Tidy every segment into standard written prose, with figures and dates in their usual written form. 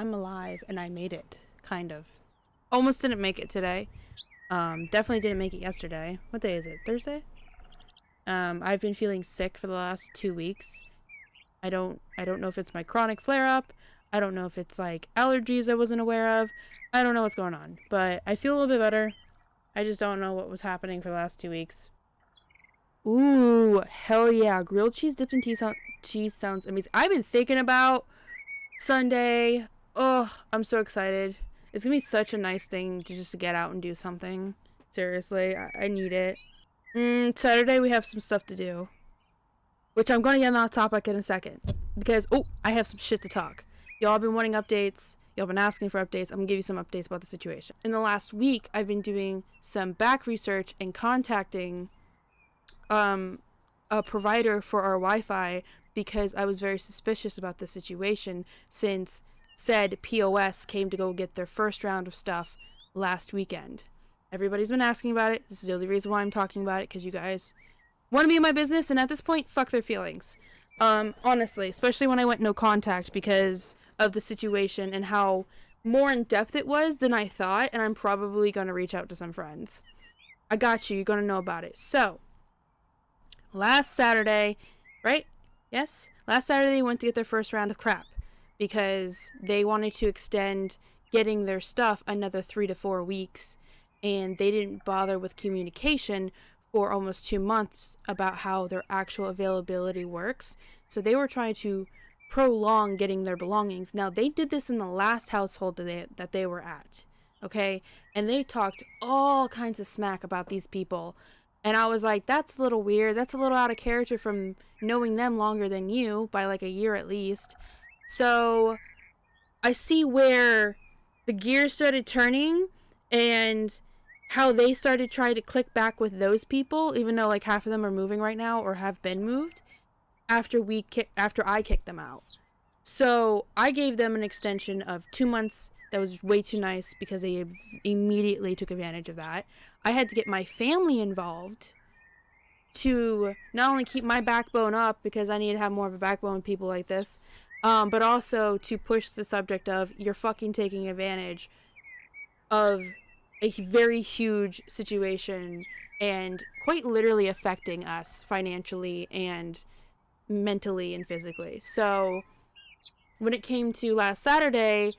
I'm alive and I made it, kind of. Almost didn't make it today. Definitely didn't make it yesterday. What day is it? Thursday? I've been feeling sick for the last 2 weeks. I don't know if it's my chronic flare up. I don't know if it's like allergies I wasn't aware of. I don't know what's going on, but I feel a little bit better. I just don't know what was happening for the last 2 weeks. Ooh, hell yeah. Grilled cheese dipped in cheese sounds amazing. I've been thinking about Sunday. Oh, I'm so excited. It's gonna be such a nice thing to just get out and do something. Seriously, I need it. Saturday we have some stuff to do, which I'm gonna get on that topic in a second because I have some shit to talk. Y'all have been wanting updates. Y'all been asking for updates. I'm gonna give you some updates about the situation. In the last week, I've been doing some back research and contacting a provider for our Wi-Fi because I was very suspicious about the situation since said POS came to go get their first round of stuff last weekend. Everybody's been asking about it. This is the only reason why I'm talking about it, because you guys want to be in my business, and at this point, fuck their feelings. Honestly, especially when I went no contact because of the situation and how more in depth it was than I thought, and I'm probably gonna reach out to some friends. I got you. You're gonna know about it. So, last Saturday, right? Yes? Last Saturday they went to get their first round of crap because they wanted to extend getting their stuff another 3 to 4 weeks, and they didn't bother with communication for almost 2 months about how their actual availability works. So they were trying to prolong getting their belongings. Now, they did this in the last household that they were at, okay? And they talked all kinds of smack about these people. And I was like, that's a little weird. That's a little out of character from knowing them longer than you, by like a year at least. So I see where the gears started turning and how they started trying to click back with those people, even though like half of them are moving right now or have been moved after I kicked them out. So I gave them an extension of 2 months. That was way too nice because they immediately took advantage of that. I had to get my family involved to not only keep my backbone up, because I need to have more of a backbone with people like this, but also to push the subject of you're fucking taking advantage of a very huge situation and quite literally affecting us financially and mentally and physically. So when it came to last Saturday,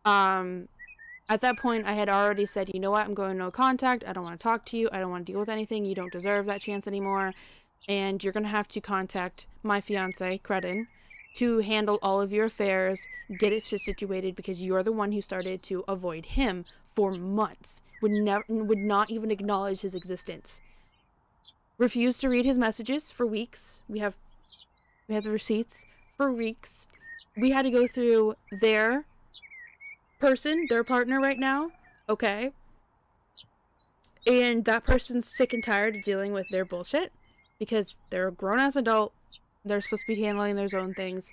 at that point I had already said, you know what, I'm going no contact. I don't want to talk to you. I don't want to deal with anything. You don't deserve that chance anymore. And you're going to have to contact my fiance, Credin, to handle all of your affairs, get it situated, because you're the one who started to avoid him for months, would not even acknowledge his existence, refused to read his messages for weeks. We have the receipts for weeks. We had to go through their partner right now, okay? And that person's sick and tired of dealing with their bullshit because they're a grown-ass adult. They're supposed to be handling their own things,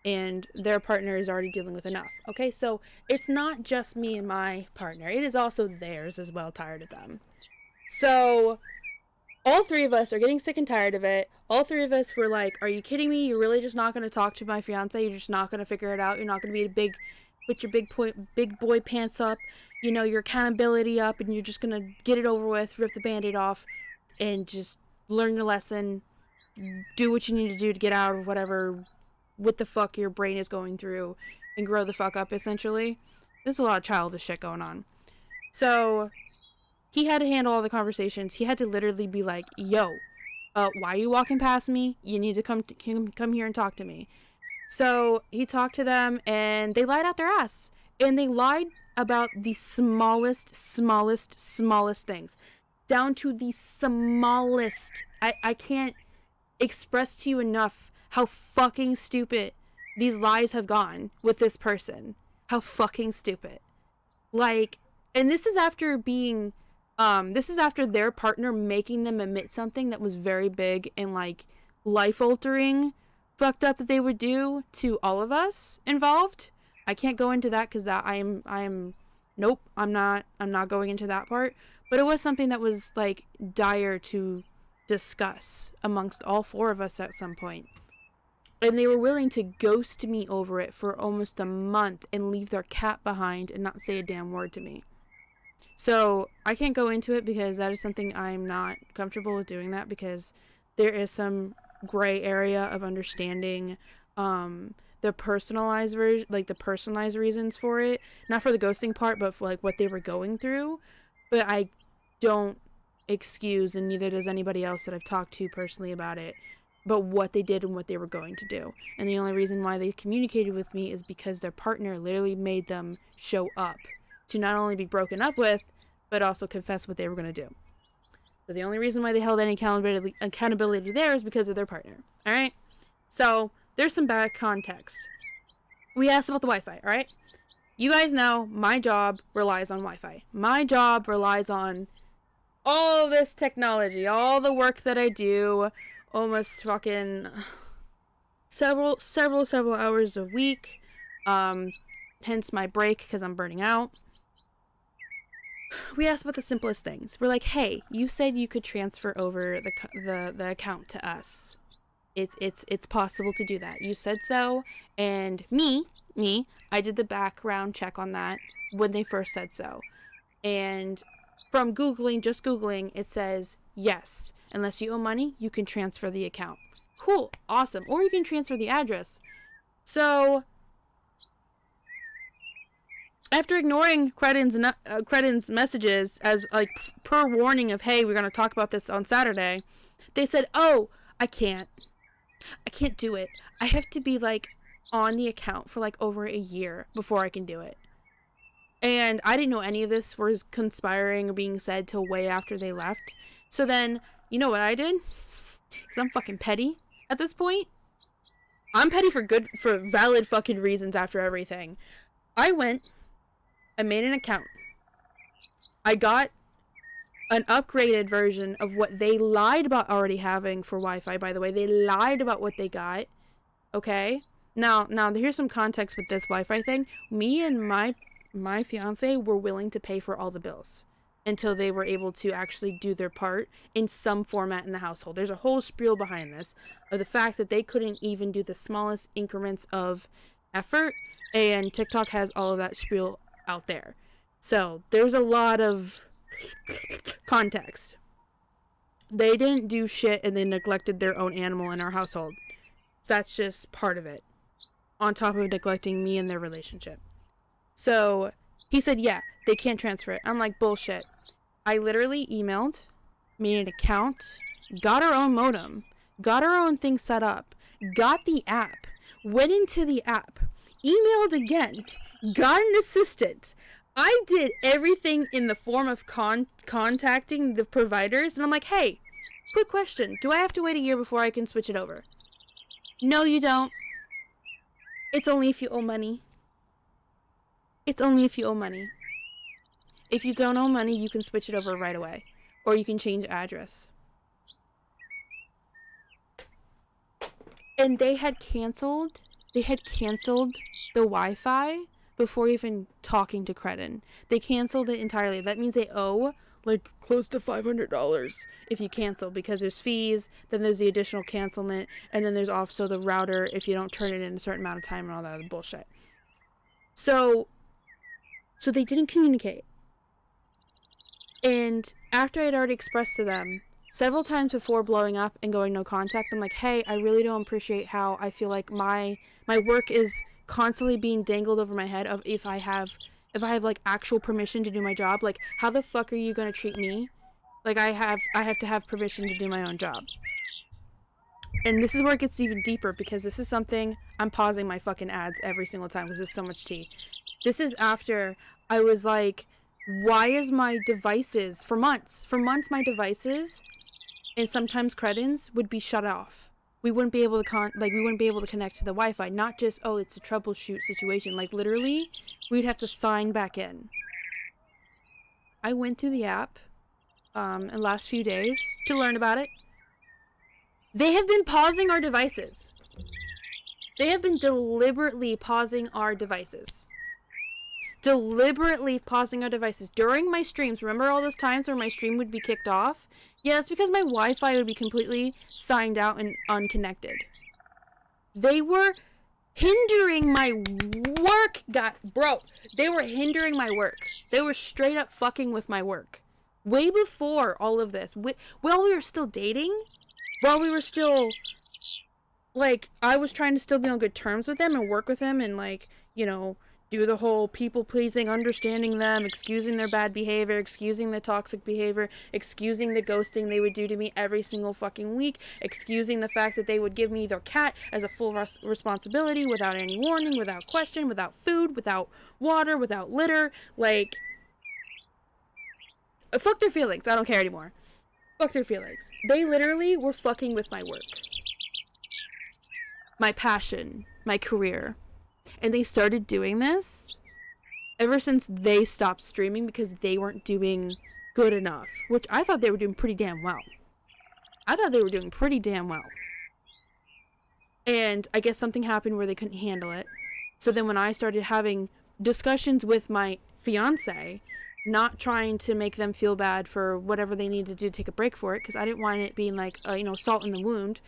and their partner is already dealing with enough. Okay, so it's not just me and my partner. It is also theirs as well, tired of them. So all three of us are getting sick and tired of it. All three of us were like, are you kidding me? You're really just not going to talk to my fiance? You're just not going to figure it out? You're not going to be put your big boy pants up, you know, your accountability up, and you're just going to get it over with, rip the band-aid off, and just learn your lesson, do what you need to do to get out of what the fuck your brain is going through, and grow the fuck up, essentially. There's a lot of childish shit going on. So he had to handle all the conversations. He had to literally be like, yo, why are you walking past me? You need to come here and talk to me. So he talked to them, and they lied out their ass. And they lied about the smallest things. Down to the smallest. I can't express to you enough how fucking stupid these lies have gone with this person. How fucking stupid. Like, and this is after being, this is after their partner making them admit something that was very big and, like, life-altering fucked up that they would do to all of us involved. I can't go into that because that nope, I'm not going into that part. But it was something that was, like, dire to discuss amongst all four of us at some point. And they were willing to ghost me over it for almost a month and leave their cat behind and not say a damn word to me. So I can't go into it because that is something I'm not comfortable with doing, that because there is some gray area of understanding the personalized version, like the personalized reasons for it, not for the ghosting part, but for like what they were going through. But I don't excuse, and neither does anybody else that I've talked to personally about it, but what they did and what they were going to do. And the only reason why they communicated with me is because their partner literally made them show up to not only be broken up with, but also confess what they were going to do. So the only reason why they held any accountability there is because of their partner. All right? So there's some bad context. We asked about the Wi-Fi, all right? You guys know my job relies on Wi-Fi. My job relies on all this technology, all the work that I do, almost fucking several hours a week. Hence my break, because I'm burning out. We asked about the simplest things. We're like, hey, you said you could transfer over the account to us. It's possible to do that. You said so. And me, I did the background check on that when they first said so. And from just Googling, it says, yes, unless you owe money, you can transfer the account. Cool, awesome. Or you can transfer the address. So after ignoring Credin's messages as like per warning of, hey, we're going to talk about this on Saturday, they said, oh, I can't do it. I have to be like on the account for like over a year before I can do it. And I didn't know any of this was conspiring or being said till way after they left. So then, you know what I did? Because I'm fucking petty at this point. I'm petty for valid fucking reasons after everything. I made an account. I got an upgraded version of what they lied about already having for Wi-Fi, by the way. They lied about what they got. Okay? Now here's some context with this Wi-Fi thing. Me and my fiance were willing to pay for all the bills until they were able to actually do their part in some format in the household. There's a whole spiel behind this of the fact that they couldn't even do the smallest increments of effort, and TikTok has all of that spiel out there. So there's a lot of context. They didn't do shit and they neglected their own animal in our household. So that's just part of it, on top of neglecting me and their relationship. So he said, yeah, they can't transfer it. I'm like, bullshit. I literally emailed, made an account, got our own modem, got our own thing set up, got the app, went into the app, emailed again, got an assistant. I did everything in the form of contacting the providers, and I'm like, hey, quick question. Do I have to wait a year before I can switch it over? No, you don't. It's only if you owe money. It's only if you owe money. If you don't owe money, you can switch it over right away. Or you can change address. And they had canceled the Wi-Fi before even talking to Credin. They canceled it entirely. That means they owe like close to $500 if you cancel, because there's fees, then there's the additional cancelment, and then there's also the router if you don't turn it in a certain amount of time and all that other bullshit. So they didn't communicate. And after I'd already expressed to them several times before blowing up and going no contact, I'm like, hey, I really don't appreciate how I feel like my work is constantly being dangled over my head of if I have like actual permission to do my job. Like, how the fuck are you gonna treat me like I have to have permission to do my own job? And this is where it gets even deeper, because this is something I'm pausing my fucking ads every single time because there's so much tea. This is after I was like, why is my devices for months my devices and sometimes Credins would be shut off. We wouldn't be able to connect to the Wi-Fi. Not just, oh, it's a troubleshoot situation. Like, literally, we'd have to sign back in. I went through the app in the last few days to learn about it. They have been pausing our devices. They have been deliberately pausing our devices. During my streams. Remember all those times where my stream would be kicked off? Yeah, that's because my Wi-Fi would be completely signed out and unconnected. They were hindering my work. Bro, they were hindering my work. They were straight up fucking with my work. Way before all of this. While we were still dating, while we were still, like, I was trying to still be on good terms with them and work with them and, like, you know, do the whole people pleasing, understanding them, excusing their bad behavior, excusing the toxic behavior, excusing the ghosting they would do to me every single fucking week, excusing the fact that they would give me their cat as a full responsibility without any warning, without question, without food, without water, without litter. Like, fuck their feelings. I don't care anymore. Fuck their feelings. They literally were fucking with my work, my passion, my career. And they started doing this ever since they stopped streaming because they weren't doing good enough. Which I thought they were doing pretty damn well. And I guess something happened where they couldn't handle it. So then when I started having discussions with my fiance, not trying to make them feel bad for whatever they needed to do to take a break for it, because I didn't want it being like, salt in the wound.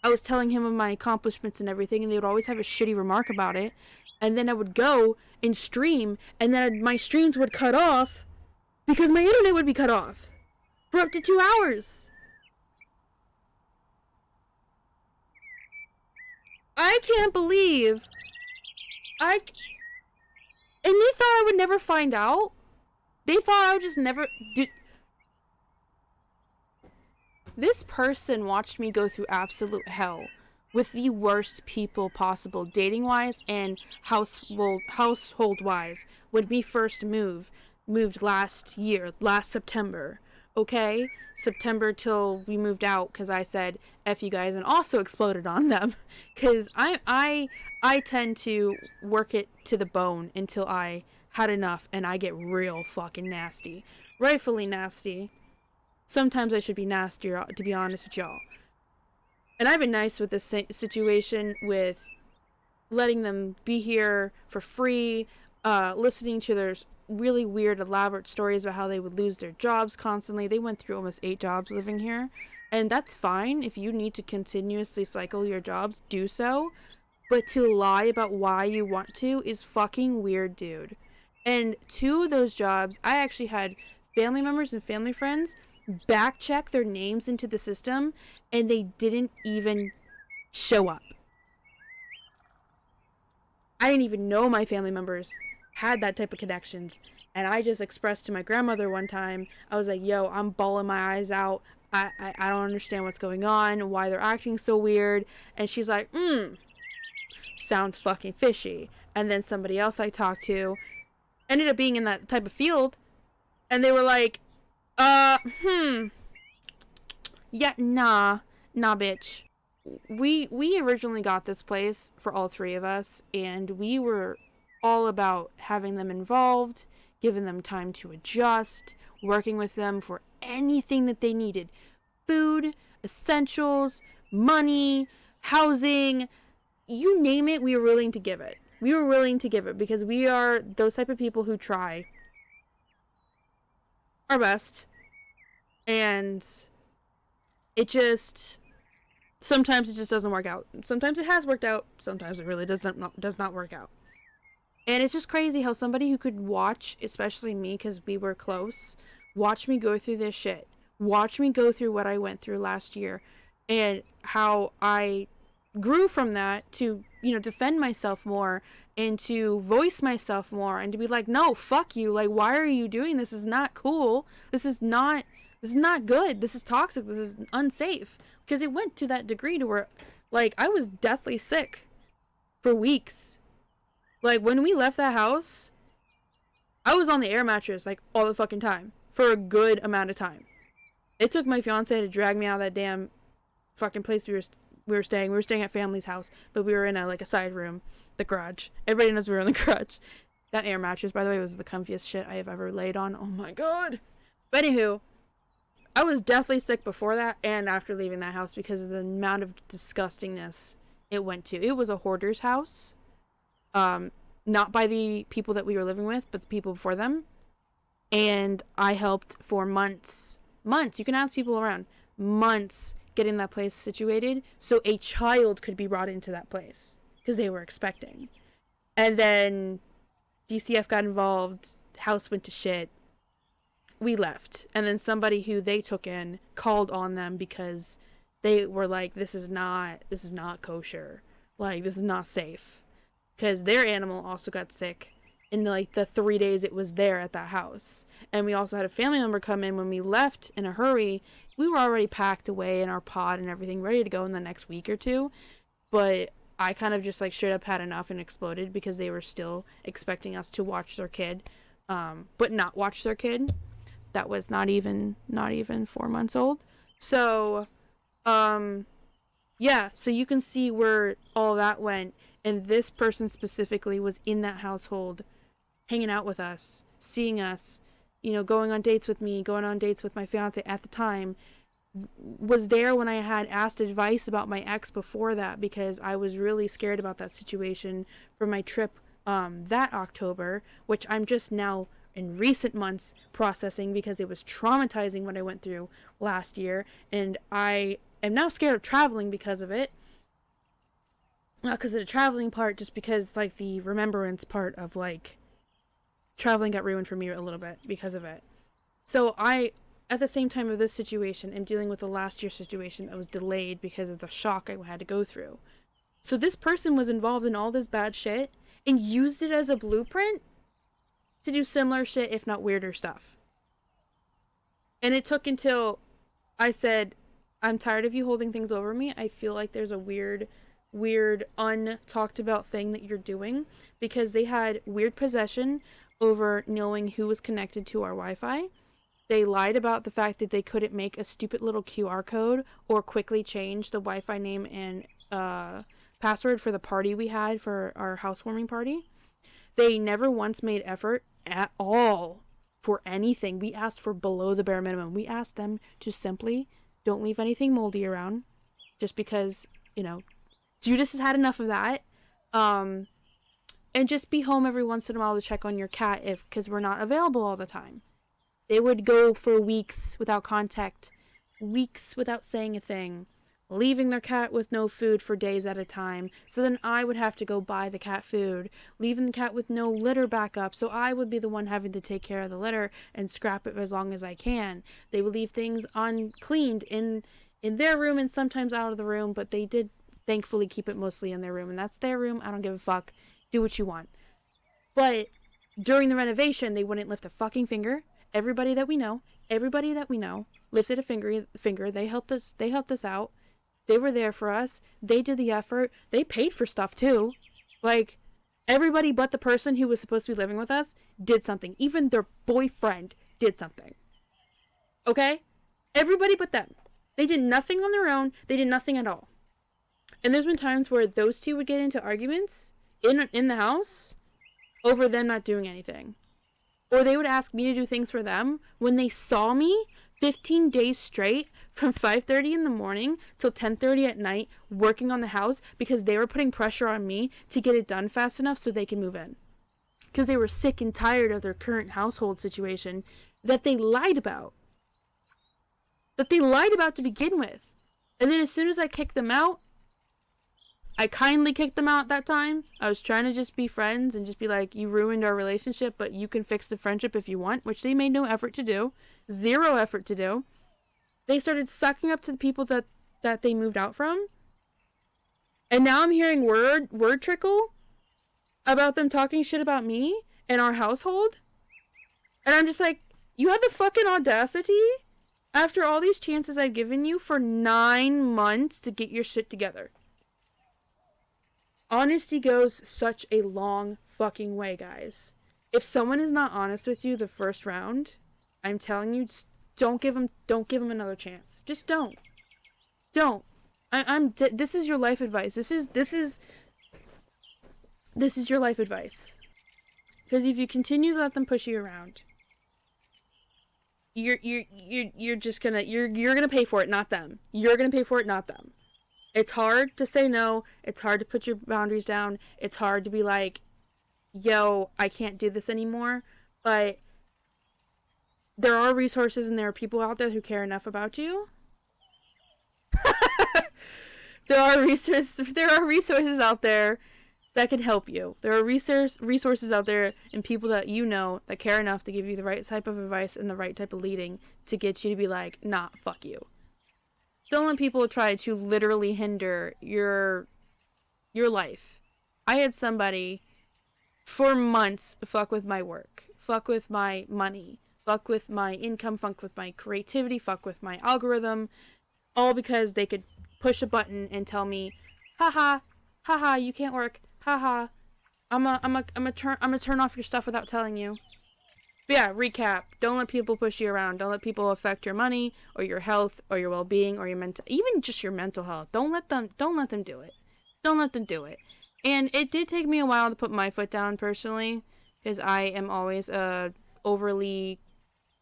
I was telling him of my accomplishments and everything, and they would always have a shitty remark about it. And then I would go and stream, and then my streams would cut off because my internet would be cut off for up to 2 hours. I can't believe and they thought I would never find out. They thought I would just never do. This person watched me go through absolute hell with the worst people possible, dating-wise and household-wise, when we first moved last September, okay? September till we moved out, because I said, F you guys, and also exploded on them, because I tend to work it to the bone until I had enough, and I get real fucking nasty. Rightfully nasty. Sometimes I should be nastier, to be honest with y'all. And I've been nice with this situation, with letting them be here for free, listening to their really weird, elaborate stories about how they would lose their jobs constantly. They went through almost 8 jobs living here. And that's fine. If you need to continuously cycle your jobs, do so. But to lie about why you want to is fucking weird, dude. And 2 of those jobs, I actually had family members and family friends back check their names into the system, and they didn't even show up. I didn't even know my family members had that type of connections, and I just expressed to my grandmother one time, I was like, yo, I'm bawling my eyes out. I don't understand what's going on, why they're acting so weird. And she's like, sounds fucking fishy. And then somebody else I talked to ended up being in that type of field, and they were like, yeah, nah, bitch. We originally got this place for all 3 of us, and we were all about having them involved, giving them time to adjust, working with them for anything that they needed. Food, essentials, money, housing, you name it, we were willing to give it. We were willing to give it because we are those type of people who try our best, and sometimes it just doesn't work out. Sometimes it has worked out, sometimes it really does not work out. And it's just crazy how somebody who could watch, especially me because we were close, watch me go through this shit, watch me go through what I went through last year, and how I grew from that to, defend myself more and to voice myself more and to be like, no, fuck you. Like, why are you doing this? This is not cool. This is not good. This is toxic. This is unsafe. Because it went to that degree to where, like, I was deathly sick for weeks. Like, when we left that house, I was on the air mattress, like, all the fucking time for a good amount of time. It took my fiance to drag me out of that damn fucking place we were staying. We were staying at family's house, but we were in a side room, the garage. Everybody knows we were in the garage. That air mattress, by the way, was the comfiest shit I have ever laid on. Oh my god. But anywho, I was deathly sick before that and after leaving that house because of the amount of disgustingness it went to. It was a hoarder's house. Not by the people that we were living with, but the people before them. And I helped for months, you can ask people around, months, getting that place situated so a child could be brought into that place because they were expecting. And then DCF got involved, house went to shit, we left. And then somebody who they took in called on them because they were like, this is not kosher. Like, this is not safe. Because their animal also got sick in like the 3 days it was there at that house. And we also had a family member come in when we left in a hurry. We were already packed away in our pod and everything, ready to go in the next week or two. But I kind of just like straight up had enough and exploded because they were still expecting us to watch their kid, but not watch their kid. That was not even 4 months old. So, yeah, so you can see where all that went. And this person specifically was in that household, hanging out with us, seeing us, you know, going on dates with me, going on dates with my fiance at the time, was there when I had asked advice about my ex before that because I was really scared about that situation for my trip that October, which I'm just now in recent months processing because it was traumatizing what I went through last year, and I am now scared of traveling because of it. Not because of the traveling part, just because like the remembrance part of like traveling got ruined for me a little bit because of it. So I, at the same time of this situation, am dealing with the last year situation that was delayed because of the shock I had to go through. So this person was involved in all this bad shit and used it as a blueprint to do similar shit, if not weirder stuff. And it took until I said, I'm tired of you holding things over me. I feel like there's a weird untalked about thing that you're doing, because they had weird possession over knowing who was connected to our Wi-Fi. They lied about the fact that they couldn't make a stupid little QR code or quickly change the Wi-Fi name and password for the party we had for our housewarming party. They never once made effort at all for anything. We asked for below the bare minimum. We asked them to simply don't leave anything moldy around, just because, you know, Judas has had enough of that. And just be home every once in a while to check on your cat because we're not available all the time. They would go for weeks without contact, weeks without saying a thing, leaving their cat with no food for days at a time. So then I would have to go buy the cat food, leaving the cat with no litter backup. So I would be the one having to take care of the litter and scrap it as long as I can. They would leave things uncleaned in their room and sometimes out of the room, but they did thankfully keep it mostly in their room, and that's their room. I don't give a fuck. Do what you want. But during the renovation, they wouldn't lift a fucking finger. Everybody that we know lifted a finger. They helped us out. They were there for us. They did the effort. They paid for stuff too. Like, everybody but the person who was supposed to be living with us did something. Even their boyfriend did something. Okay? Everybody but them. They did nothing on their own. They did nothing at all. And there's been times where those two would get into arguments in the house over them not doing anything. Or they would ask me to do things for them when they saw me 15 days straight from 5:30 in the morning till 10:30 at night working on the house because they were putting pressure on me to get it done fast enough so they can move in. Because they were sick and tired of their current household situation that they lied about. That they lied about to begin with. And then as soon as I kicked them out, I kindly kicked them out that time. I was trying to just be friends and just be like, you ruined our relationship, but you can fix the friendship if you want, which they made no effort to do. Zero effort to do. They started sucking up to the people that they moved out from. And now I'm hearing word trickle about them talking shit about me and our household. And I'm just like, you had the fucking audacity after all these chances I've given you for 9 months to get your shit together. Honesty goes such a long fucking way, guys. If someone is not honest with you the first round, I'm telling you, just don't give them another chance. Just don't. This is your life advice. This is your life advice. Because if you continue to let them push you around, you're gonna pay for it, not them. You're gonna pay for it, not them. It's hard to say no. It's hard to put your boundaries down. It's hard to be like, yo, I can't do this anymore. But there are resources and there are people out there who care enough about you There are resources out there that can help you. There are resources out there and people that you know that care enough to give you the right type of advice and the right type of leading to get you to be like, nah, fuck you. Don't let people try to literally hinder your life. I had somebody for months fuck with my work, fuck with my money, fuck with my income, fuck with my creativity, fuck with my algorithm, all because they could push a button and tell me, haha, haha, you can't work, haha, I'm gonna turn off your stuff without telling you. But yeah, recap. Don't let people push you around. Don't let people affect your money or your health or your well-being or your mental, even just your mental health. Don't let them do it. Don't let them do it. And it did take me a while to put my foot down personally, because I am always overly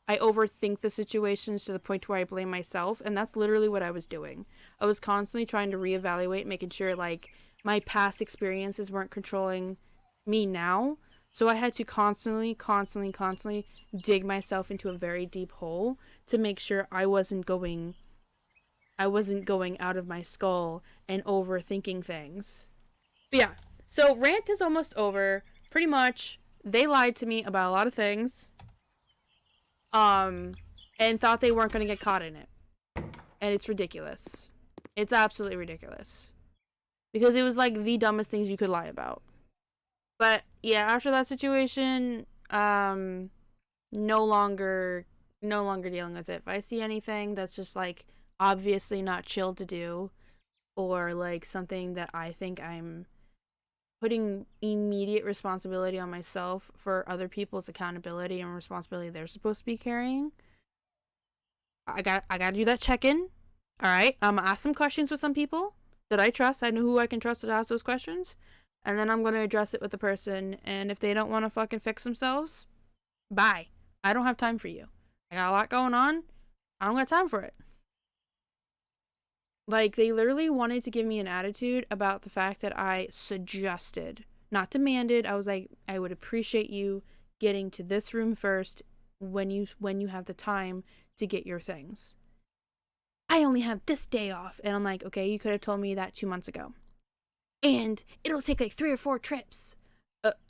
I overthink the situations to the point where I blame myself, and that's literally what I was doing. I was constantly trying to reevaluate, making sure like my past experiences weren't controlling me now. So I had to constantly dig myself into a very deep hole to make sure I wasn't going out of my skull and overthinking things. But yeah, so rant is almost over. Pretty much, they lied to me about a lot of things, um, and thought they weren't gonna get caught in it, and it's ridiculous. It's absolutely ridiculous because it was like the dumbest things you could lie about. But yeah, after that situation, no longer, no longer dealing with it. If I see anything that's just like obviously not chill to do, or like something that I think I'm putting immediate responsibility on myself for other people's accountability and responsibility they're supposed to be carrying, I got to do that check-in. All right, I'm gonna ask some questions with some people that I trust. I know who I can trust to ask those questions, and then I'm gonna address it with the person. And if they don't want to fucking fix themselves, bye. I don't have time for you. I got a lot going on. I don't got time for it. Like, they literally wanted to give me an attitude about the fact that I suggested, not demanded. I was like, I would appreciate you getting to this room first when you have the time to get your things. I only have this day off. And I'm like, okay, you could have told me that 2 months ago. And it'll take like 3 or 4 trips.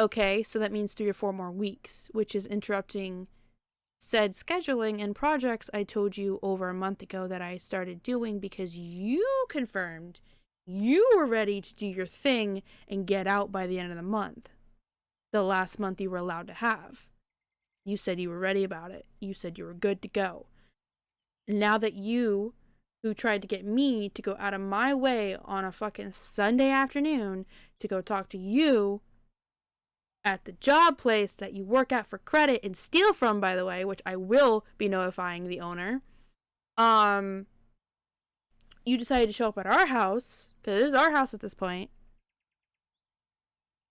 Okay, so that means 3 or 4 more weeks, which is interrupting said scheduling and projects I told you over a month ago that I started doing because you confirmed you were ready to do your thing and get out by the end of the month. The last month you were allowed to have. You said you were ready about it. You said you were good to go. Now that you, who tried to get me to go out of my way on a fucking Sunday afternoon to go talk to you at the job place that you work at for credit and steal from, by the way, which I will be notifying the owner. You decided to show up at our house, because it is our house at this point,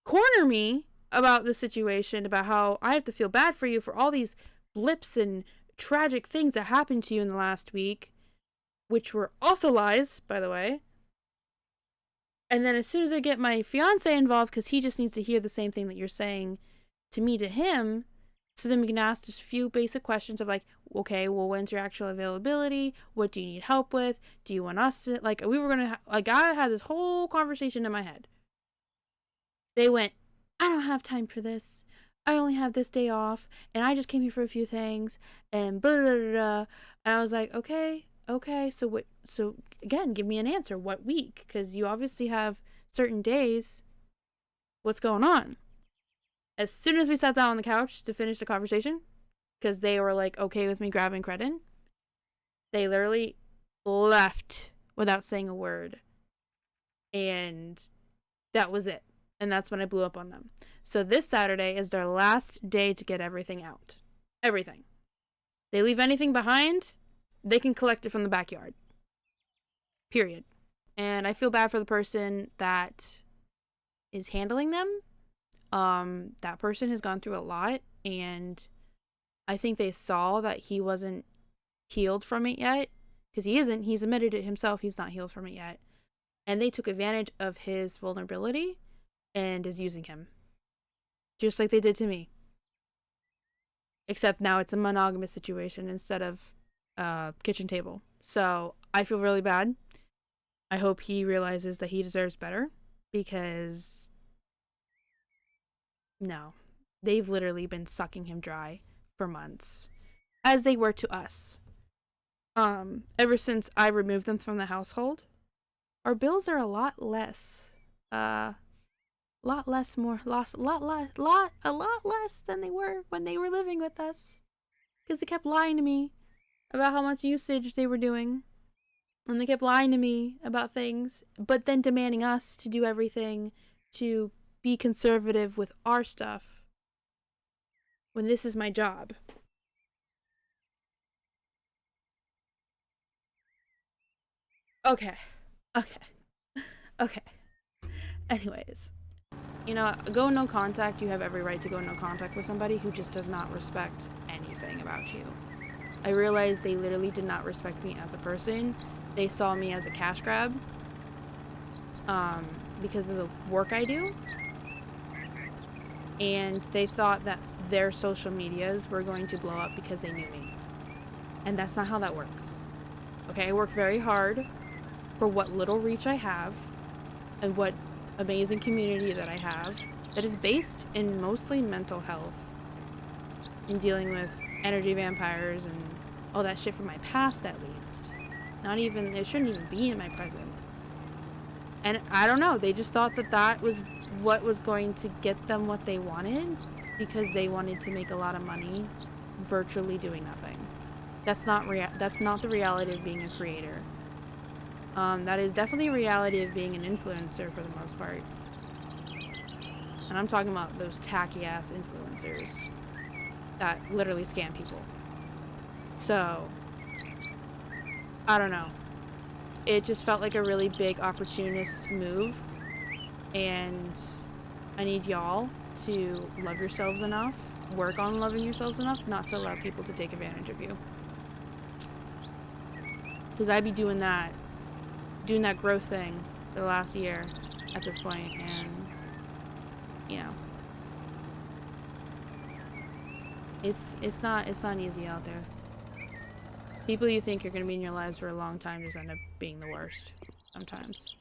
corner me about the situation, about how I have to feel bad for you for all these blips and tragic things that happened to you in the last week, which were also lies, by the way. And then as soon as I get my fiance involved, because he just needs to hear the same thing that you're saying to me to him, so then we can ask just a few basic questions of like, okay, well, when's your actual availability? What do you need help with? Do you want us to, like, we were gonna, like, I had this whole conversation in my head. They went, I don't have time for this. I only have this day off, and I just came here for a few things, and blah, blah, blah, blah. And I was like, okay, so what, so again, give me an answer. What week? Because you obviously have certain days. What's going on? As soon as we sat down on the couch to finish the conversation, because they were like okay with me grabbing credit, they literally left without saying a word. And that was it. And that's when I blew up on them. So this Saturday is their last day to get everything out. Everything. They leave anything behind, they can collect it from the backyard. Period. And I feel bad for the person that is handling them. That person has gone through a lot, and I think they saw that he wasn't healed from it yet, because he isn't. He's admitted it himself. He's not healed from it yet. And they took advantage of his vulnerability and is using him. Just like they did to me. Except now it's a monogamous situation instead of kitchen table. So I feel really bad. I hope he realizes that he deserves better, because no, they've literally been sucking him dry for months, as they were to us. Ever since I removed them from the household, our bills are a lot less. Lot less more lost a lot less than they were when they were living with us, because they kept lying to me about how much usage they were doing, and they kept lying to me about things, but then demanding us to do everything to be conservative with our stuff when this is my job. Okay. Okay. Okay. Anyways, go no contact. You have every right to go no contact with somebody who just does not respect anything about you. I realized they literally did not respect me as a person. They saw me as a cash grab, because of the work I do. And they thought that their social medias were going to blow up because they knew me. And that's not how that works. Okay, I work very hard for what little reach I have and what amazing community that I have that is based in mostly mental health, in dealing with energy vampires and all that shit from my past, at least. Not even, it shouldn't even be in my present. And I don't know, they just thought that that was what was going to get them what they wanted, because they wanted to make a lot of money virtually doing nothing. That's not the reality of being a creator. That is definitely a reality of being an influencer for the most part. And I'm talking about those tacky ass influencers that literally scam people. So, I don't know. It just felt like a really big opportunist move, and I need y'all to love yourselves enough, work on loving yourselves enough, not to allow people to take advantage of you. Because I'd be doing that growth thing for the last year at this point, and it's not easy out there. People you think are gonna be in your lives for a long time just end up being the worst sometimes.